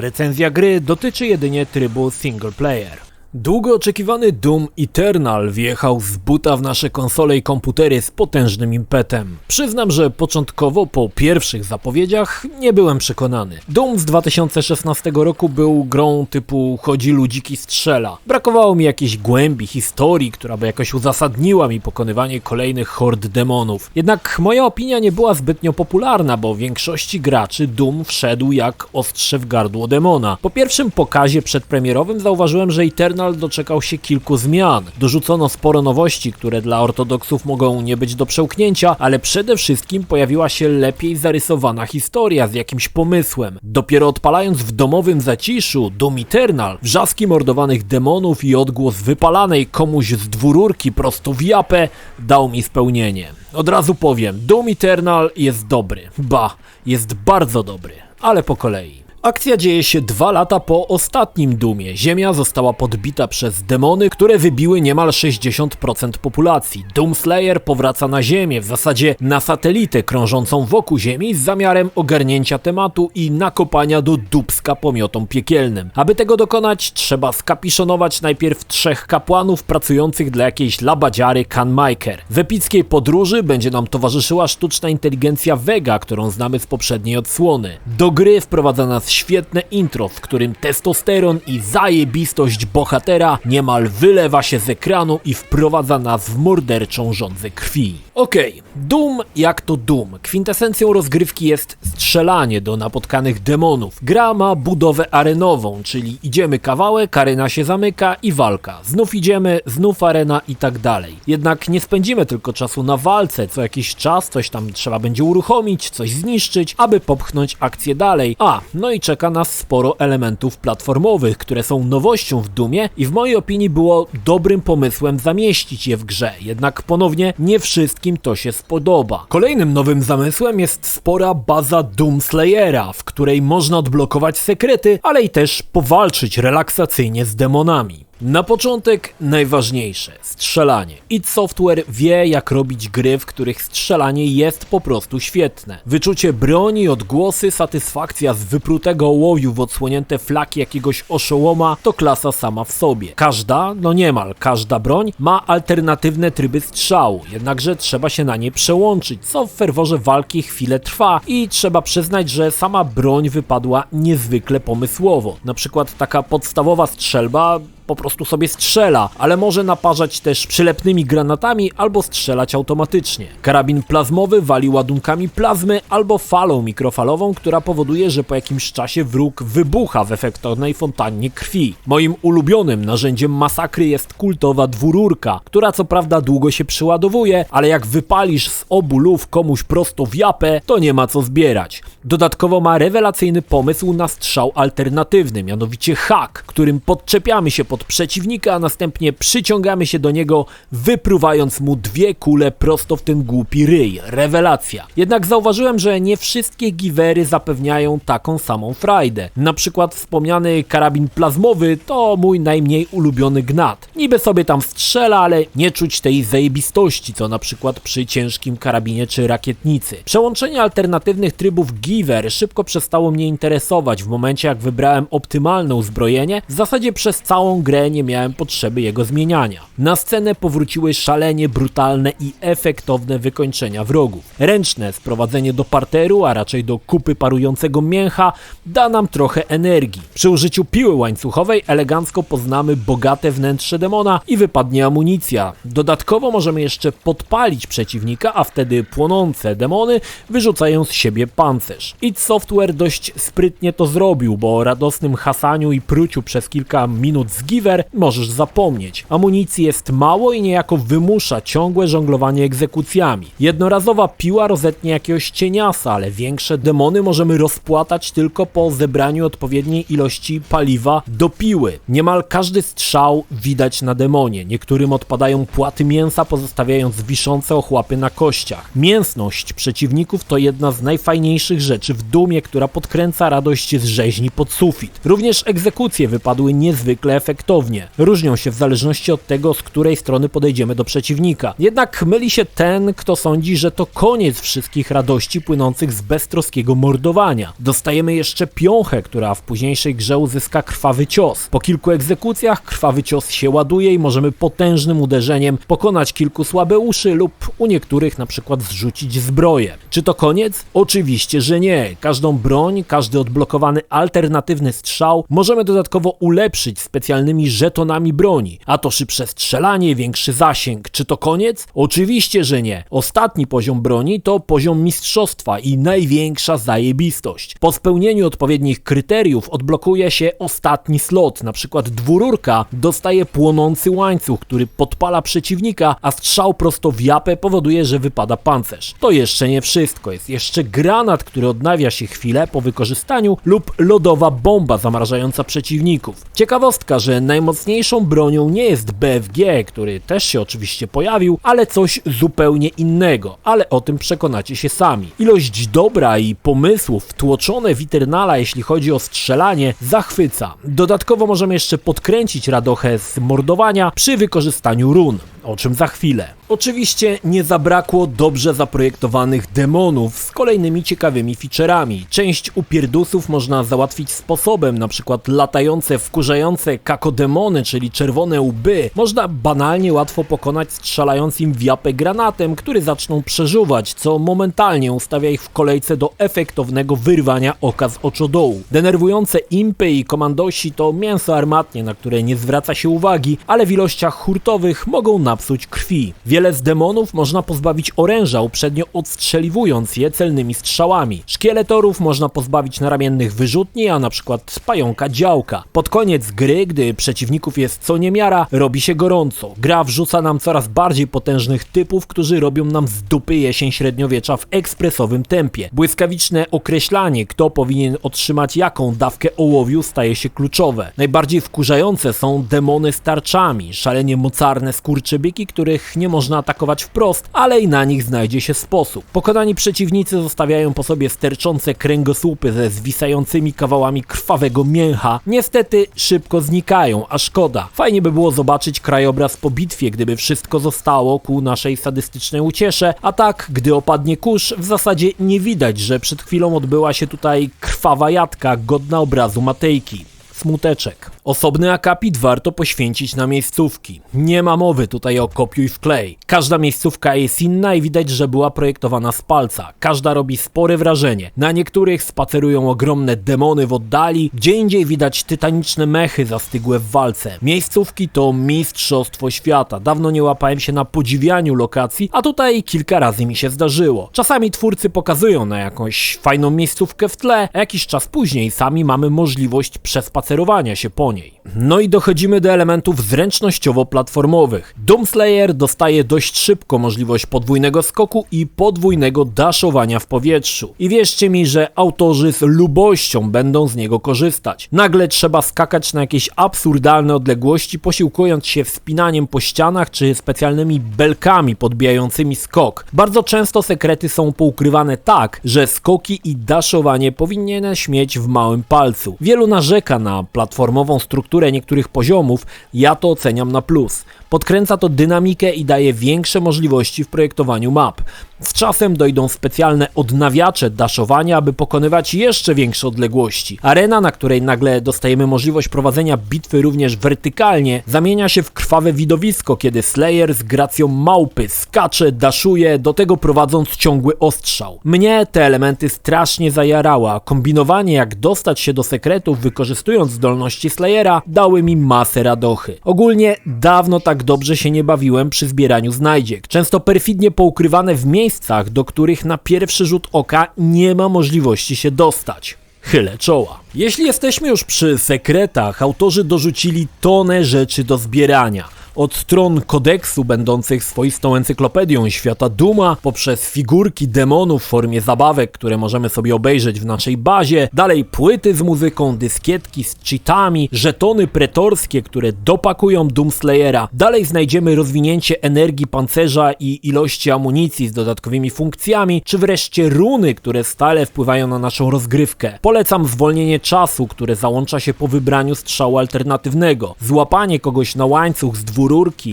Recenzja gry dotyczy jedynie trybu single player. Długo oczekiwany Doom Eternal wjechał z buta w nasze konsole i komputery z potężnym impetem. Przyznam, że początkowo po pierwszych zapowiedziach nie byłem przekonany. Doom z 2016 roku był grą typu chodzi ludziki strzela. Brakowało mi jakiejś głębi, historii, która by jakoś uzasadniła mi pokonywanie kolejnych hord demonów. Jednak moja opinia nie była zbytnio popularna, bo większości graczy Doom wszedł jak ostrze w gardło demona. Po pierwszym pokazie przedpremierowym zauważyłem, że Eternal doczekał się kilku zmian. Dorzucono sporo nowości, które dla ortodoksów mogą nie być do przełknięcia, ale przede wszystkim pojawiła się lepiej zarysowana historia z jakimś pomysłem. Dopiero odpalając w domowym zaciszu Doom Eternal, wrzaski mordowanych demonów i odgłos wypalanej komuś z dwururki prosto w japę dał mi spełnienie. Od razu powiem, Doom Eternal jest dobry. Ba, jest bardzo dobry, ale po kolei. Akcja dzieje się 2 lata po ostatnim Doomie. Ziemia została podbita przez demony, które wybiły niemal 60% populacji. Doomslayer powraca na Ziemię, w zasadzie na satelitę krążącą wokół Ziemi z zamiarem ogarnięcia tematu i nakopania do dupska pomiotom piekielnym. Aby tego dokonać, trzeba skapiszonować najpierw 3 kapłanów pracujących dla jakiejś labadziary Canmaker. W epickiej podróży będzie nam towarzyszyła sztuczna inteligencja Vega, którą znamy z poprzedniej odsłony. Do gry wprowadza nas świetne intro, w którym testosteron i zajebistość bohatera niemal wylewa się z ekranu i wprowadza nas w morderczą żądzę krwi. Okej, Doom jak to Doom. Kwintesencją rozgrywki jest strzelanie do napotkanych demonów. Gra ma budowę arenową, czyli idziemy kawałek, arena się zamyka i walka. Znów idziemy, znów arena i tak dalej. Jednak nie spędzimy tylko czasu na walce, co jakiś czas coś tam trzeba będzie uruchomić, coś zniszczyć, aby popchnąć akcję dalej. No i czeka nas sporo elementów platformowych, które są nowością w Doomie i w mojej opinii było dobrym pomysłem zamieścić je w grze, jednak ponownie nie wszystkim to się spodoba. Kolejnym nowym zamysłem jest spora baza Doomslayera, w której można odblokować sekrety, ale i też powalczyć relaksacyjnie z demonami. Na początek najważniejsze, strzelanie. id Software wie jak robić gry, w których strzelanie jest po prostu świetne. Wyczucie broni, odgłosy, satysfakcja z wyprutego ołowiu w odsłonięte flaki jakiegoś oszołoma to klasa sama w sobie. Każda, no niemal każda broń ma alternatywne tryby strzału, jednakże trzeba się na nie przełączyć, co w ferworze walki chwilę trwa i trzeba przyznać, że sama broń wypadła niezwykle pomysłowo. Na przykład taka podstawowa strzelba po prostu sobie strzela, ale może naparzać też przylepnymi granatami albo strzelać automatycznie. Karabin plazmowy wali ładunkami plazmy albo falą mikrofalową, która powoduje, że po jakimś czasie wróg wybucha w efektownej fontannie krwi. Moim ulubionym narzędziem masakry jest kultowa dwururka, która co prawda długo się przyładowuje, ale jak wypalisz z obu luf komuś prosto w japę, to nie ma co zbierać. Dodatkowo ma rewelacyjny pomysł na strzał alternatywny, mianowicie hak, którym podczepiamy się pod przeciwnika, a następnie przyciągamy się do niego, wypruwając mu 2 kule prosto w ten głupi ryj. Rewelacja. Jednak zauważyłem, że nie wszystkie givery zapewniają taką samą frajdę. Na przykład wspomniany karabin plazmowy to mój najmniej ulubiony gnat. Niby sobie tam strzela, ale nie czuć tej zajebistości, co na przykład przy ciężkim karabinie czy rakietnicy. Przełączenie alternatywnych trybów giver szybko przestało mnie interesować. W momencie jak wybrałem optymalne uzbrojenie, w zasadzie przez całą grę nie miałem potrzeby jego zmieniania. Na scenę powróciły szalenie brutalne i efektowne wykończenia wrogów. Ręczne sprowadzenie do parteru, a raczej do kupy parującego mięcha, da nam trochę energii. Przy użyciu piły łańcuchowej elegancko poznamy bogate wnętrze demona i wypadnie amunicja. Dodatkowo możemy jeszcze podpalić przeciwnika, a wtedy płonące demony wyrzucają z siebie pancerz. id Software dość sprytnie to zrobił, bo o radosnym hasaniu i pruciu przez kilka minut z giver możesz zapomnieć. Amunicji jest mało i niejako wymusza ciągłe żonglowanie egzekucjami. Jednorazowa piła rozetnie jakiegoś cieniasa, ale większe demony możemy rozpłatać tylko po zebraniu odpowiedniej ilości paliwa do piły. Niemal każdy strzał widać na demonie. Niektórym odpadają płaty mięsa, pozostawiając wiszące ochłapy na kościach. Mięsność przeciwników to jedna z najfajniejszych rzeczy w Doomie, która podkręca radość z rzeźni pod sufit. Również egzekucje wypadły niezwykle efektywnie. efektownie. Różnią się w zależności od tego, z której strony podejdziemy do przeciwnika. Jednak myli się ten, kto sądzi, że to koniec wszystkich radości płynących z beztroskiego mordowania. Dostajemy jeszcze piąchę, która w późniejszej grze uzyska krwawy cios. Po kilku egzekucjach krwawy cios się ładuje i możemy potężnym uderzeniem pokonać kilku słabeuszy lub u niektórych na przykład zrzucić zbroję. Czy to koniec? Oczywiście, że nie. Każdą broń, każdy odblokowany alternatywny strzał możemy dodatkowo ulepszyć specjalnymi żetonami broni. A to szybsze strzelanie, większy zasięg. Czy to koniec? Oczywiście, że nie. Ostatni poziom broni to poziom mistrzostwa i największa zajebistość. Po spełnieniu odpowiednich kryteriów odblokuje się ostatni slot. Na przykład dwururka dostaje płonący łańcuch, który podpala przeciwnika, a strzał prosto w japę powoduje, że wypada pancerz. To jeszcze nie wszystko. Jest jeszcze granat, który odnawia się chwilę po wykorzystaniu lub lodowa bomba zamrażająca przeciwników. Ciekawostka, że najmocniejszą bronią nie jest BFG, który też się oczywiście pojawił, ale coś zupełnie innego. Ale o tym przekonacie się sami. Ilość dobra i pomysłów wtłoczone w Eternala, jeśli chodzi o strzelanie, zachwyca. Dodatkowo możemy jeszcze podkręcić radochę z mordowania przy wykorzystaniu run, o czym za chwilę. Oczywiście nie zabrakło dobrze zaprojektowanych demonów z kolejnymi ciekawymi featureami. Część upierdusów można załatwić sposobem, na przykład latające, wkurzające kakodemony, czyli czerwone łby, można banalnie łatwo pokonać strzelając im w japę granatem, który zaczną przeżuwać, co momentalnie ustawia ich w kolejce do efektownego wyrwania oka z oczodołu. Denerwujące impy i komandosi to mięso armatnie, na które nie zwraca się uwagi, ale w ilościach hurtowych mogą napsuć krwi. Wiele z demonów można pozbawić oręża, uprzednio odstrzeliwując je celnymi strzałami. Szkieletorów można pozbawić naramiennych wyrzutni, a na przykład pająka działka. Pod koniec gry, gdy przeciwników jest co niemiara, robi się gorąco. Gra wrzuca nam coraz bardziej potężnych typów, którzy robią nam z dupy jesień średniowiecza w ekspresowym tempie. Błyskawiczne określanie, kto powinien otrzymać jaką dawkę ołowiu, staje się kluczowe. Najbardziej wkurzające są demony z tarczami, szalenie mocarne skurczybyki, których nie można atakować wprost, ale i na nich znajdzie się sposób. Pokonani przeciwnicy zostawiają po sobie sterczące kręgosłupy ze zwisającymi kawałami krwawego mięcha. Niestety szybko znikają, a szkoda. Fajnie by było zobaczyć krajobraz po bitwie, gdyby wszystko zostało ku naszej sadystycznej uciesze, a tak, gdy opadnie kurz, w zasadzie nie widać, że przed chwilą odbyła się tutaj krwawa jatka godna obrazu Matejki. Smuteczek. Osobny akapit warto poświęcić na miejscówki. Nie ma mowy tutaj o kopiuj wklej. Każda miejscówka jest inna i widać, że była projektowana z palca. Każda robi spore wrażenie. Na niektórych spacerują ogromne demony w oddali, gdzie indziej widać tytaniczne mechy zastygłe w walce. Miejscówki to mistrzostwo świata. Dawno nie łapałem się na podziwianiu lokacji, a tutaj kilka razy mi się zdarzyło. Czasami twórcy pokazują na jakąś fajną miejscówkę w tle, a jakiś czas później sami mamy możliwość przespacerowania się po niej. No i dochodzimy do elementów zręcznościowo-platformowych. Doomslayer dostaje dość szybko możliwość podwójnego skoku i podwójnego daszowania w powietrzu. I wierzcie mi, że autorzy z lubością będą z niego korzystać. Nagle trzeba skakać na jakieś absurdalne odległości, posiłkując się wspinaniem po ścianach czy specjalnymi belkami podbijającymi skok. Bardzo często sekrety są poukrywane tak, że skoki i daszowanie powinieneś mieć w małym palcu. Wielu narzeka na platformową strukturę niektórych poziomów, ja to oceniam na plus. Podkręca to dynamikę i daje większe możliwości w projektowaniu map. Z czasem dojdą specjalne odnawiacze daszowania, aby pokonywać jeszcze większe odległości. Arena, na której nagle dostajemy możliwość prowadzenia bitwy również wertykalnie, zamienia się w krwawe widowisko, kiedy Slayer z gracją małpy skacze, daszuje, do tego prowadząc ciągły ostrzał. Mnie te elementy strasznie zajarały, a kombinowanie jak dostać się do sekretów wykorzystując zdolności Slayera dały mi masę radochy. Ogólnie dawno tak dobrze się nie bawiłem przy zbieraniu znajdziek. Często perfidnie poukrywane w miejscach, do których na pierwszy rzut oka nie ma możliwości się dostać. Chylę czoła. Jeśli jesteśmy już przy sekretach, autorzy dorzucili tonę rzeczy do zbierania. Od stron kodeksu będących swoistą encyklopedią świata Dooma, poprzez figurki demonów w formie zabawek, które możemy sobie obejrzeć w naszej bazie, dalej płyty z muzyką, dyskietki z cheatami, żetony pretorskie, które dopakują Doomslayera, dalej znajdziemy rozwinięcie energii pancerza i ilości amunicji z dodatkowymi funkcjami, czy wreszcie runy, które stale wpływają na naszą rozgrywkę. Polecam zwolnienie czasu, które załącza się po wybraniu strzału alternatywnego, złapanie kogoś na łańcuch z dwururki,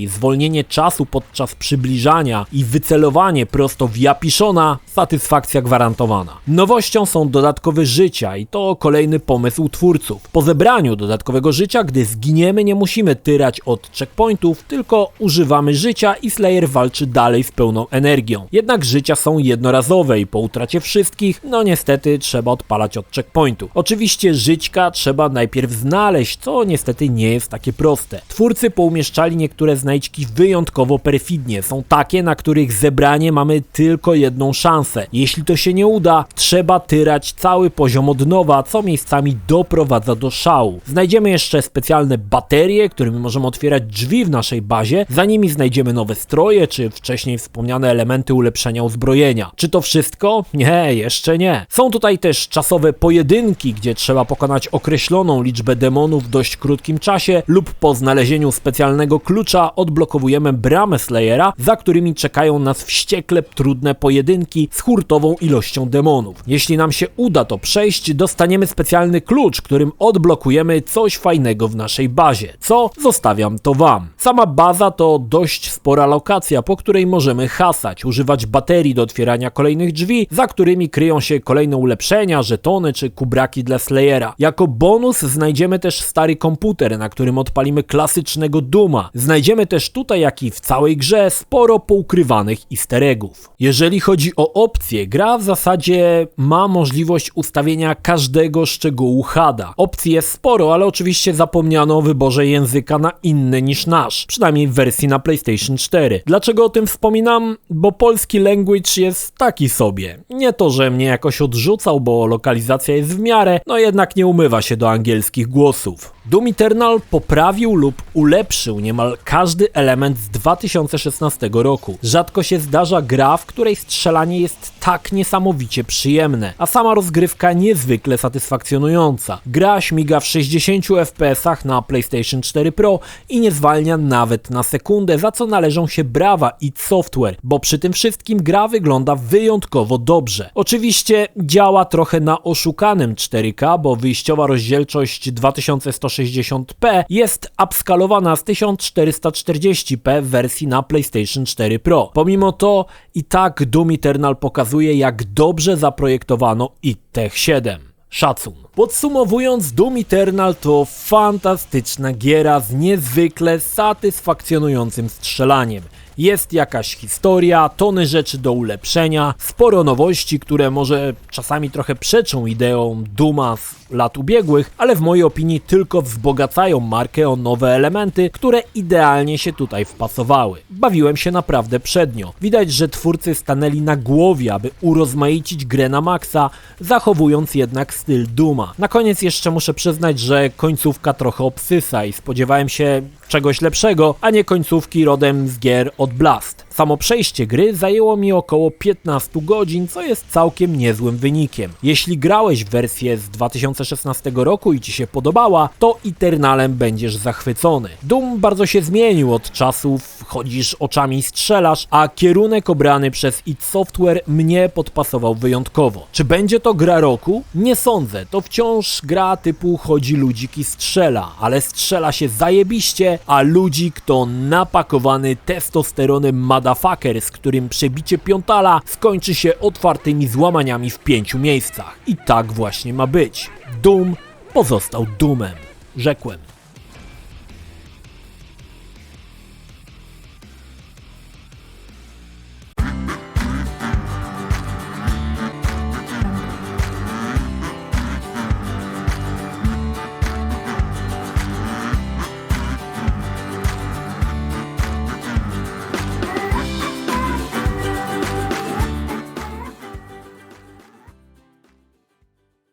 zwolnienie czasu podczas przybliżania i wycelowanie prosto w Japiszona, satysfakcja gwarantowana. Nowością są dodatkowe życia i to kolejny pomysł twórców. Po zebraniu dodatkowego życia, gdy zginiemy, nie musimy tyrać od checkpointów, tylko używamy życia i Slayer walczy dalej z pełną energią. Jednak życia są jednorazowe i po utracie wszystkich, no niestety trzeba odpalać od checkpointu. Oczywiście żyćka trzeba najpierw znaleźć, co niestety nie jest takie proste. Twórcy poumieszczali niektóre znajdźki wyjątkowo perfidnie. Są takie, na których zebranie mamy tylko jedną szansę. Jeśli to się nie uda, trzeba tyrać cały poziom od nowa, co miejscami doprowadza do szału. Znajdziemy jeszcze specjalne baterie, którymi możemy otwierać drzwi w naszej bazie, za nimi znajdziemy nowe stroje, czy wcześniej wspomniane elementy ulepszenia uzbrojenia. Czy to wszystko? Nie, jeszcze nie. Są tutaj też czasowe pojedynki, gdzie trzeba pokonać określoną liczbę demonów w dość krótkim czasie lub po znalezieniu specjalnego klucza odblokowujemy bramę Slayera, za którymi czekają nas wściekle trudne pojedynki z hurtową ilością demonów. Jeśli nam się uda to przejść, dostaniemy specjalny klucz, którym odblokujemy coś fajnego w naszej bazie. Co? Zostawiam to wam. Sama baza to dość spora lokacja, po której możemy hasać, używać baterii do otwierania kolejnych drzwi, za którymi kryją się kolejne ulepszenia, żetony czy kubraki dla Slayera. Jako bonus znajdziemy też stary komputer, na którym odpalimy klasycznego Dooma. Znajdziemy też tutaj, jak i w całej grze, sporo poukrywanych easter eggów. Jeżeli chodzi o opcje, gra w zasadzie ma możliwość ustawienia każdego szczegółu HUD-a. Opcji jest sporo, ale oczywiście zapomniano o wyborze języka na inny niż nasz, przynajmniej w wersji na PlayStation 4. Dlaczego o tym wspominam? Bo polski language jest taki sobie. Nie to, że mnie jakoś odrzucał, bo lokalizacja jest w miarę, no jednak nie umywa się do angielskich głosów. Doom Eternal poprawił lub ulepszył niemal każdy element z 2016 roku. Rzadko się zdarza gra, w której strzelanie jest tak niesamowicie przyjemne, a sama rozgrywka niezwykle satysfakcjonująca. Gra śmiga w 60 FPS na PlayStation 4 Pro i nie zwalnia nawet na sekundę, za co należą się brawa id Software, bo przy tym wszystkim gra wygląda wyjątkowo dobrze. Oczywiście działa trochę na oszukanym 4K, bo wyjściowa rozdzielczość 2160p jest upskalowana z 1440p w wersji na PlayStation 4 Pro. Pomimo to i tak Doom Eternal pokazuje, jak dobrze zaprojektowano id Tech 7. Szacun. Podsumowując, Doom Eternal to fantastyczna giera z niezwykle satysfakcjonującym strzelaniem. Jest jakaś historia, tony rzeczy do ulepszenia, sporo nowości, które może czasami trochę przeczą ideom Dooma z lat ubiegłych, ale w mojej opinii tylko wzbogacają markę o nowe elementy, które idealnie się tutaj wpasowały. Bawiłem się naprawdę przednio. Widać, że twórcy stanęli na głowie, aby urozmaicić grę na maksa, zachowując jednak styl Dooma. Na koniec jeszcze muszę przyznać, że końcówka trochę obsysa i spodziewałem się czegoś lepszego, a nie końcówki rodem z gier od Blast. Samo przejście gry zajęło mi około 15 godzin, co jest całkiem niezłym wynikiem. Jeśli grałeś w wersję z 2016 roku i ci się podobała, to Eternalem będziesz zachwycony. Doom bardzo się zmienił od czasów, chodzisz oczami i strzelasz, a kierunek obrany przez id Software mnie podpasował wyjątkowo. Czy będzie to gra roku? Nie sądzę, to wciąż gra typu chodzi ludzik i strzela, ale strzela się zajebiście, a ludzik to napakowany testosteronem motherfucker, z którym przebicie piątala skończy się otwartymi złamaniami w 5 miejscach. I tak właśnie ma być. Doom pozostał Doomem, rzekłem.